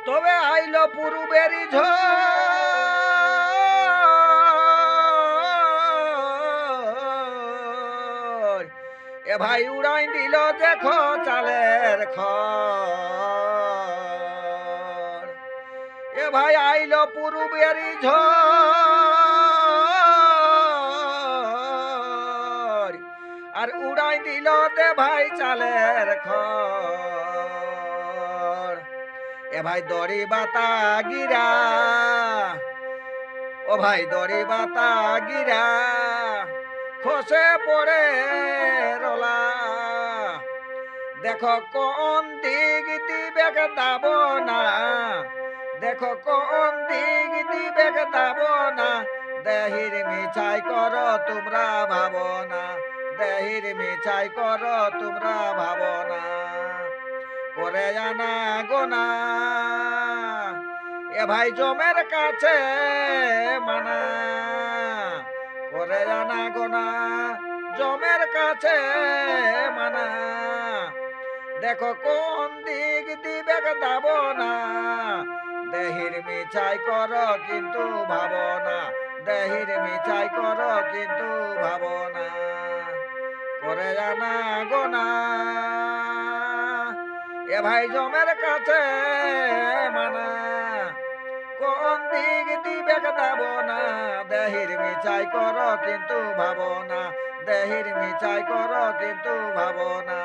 তবে আইল পূর্বেরই ঝড়, এ ভাই উড়াই দিল দেখো চালের খড়। এ ভাই আইল পূর্বেরই ঝড়, আর উড়াই দিল দে ভাই চালের খড়। এ ভাই দড়ি বাতা গিরা, ও ভাই দড়ি বাতা গিরা খসে পড়ে রলা। দেখো কোন দিক দিবে দাব না, দেখো কোন দিক দিবে দাব না, দেহির মিছাই কর তোমরা ভাবনা, দেহির মিছাই কর তোমরা ভাবনা। করে জানা গোনা এ ভাই জমের কাছে মানা, করে জানা গোনা জমের কাছে মানা। দেখো কোন দিক দিবে দাব না, দেহির মিছাই কর কিন্তু ভাবনা, দেহির মিছাই কর কিন্তু ভাবনা। করে জানা গোনা এ ভাই জমের কাছে মানা। কোন দিক দিবে দাব না, দেহির মিছাই কর কিন্তু ভাবনা, দেহির মিছাই কর কিন্তু ভাবনা।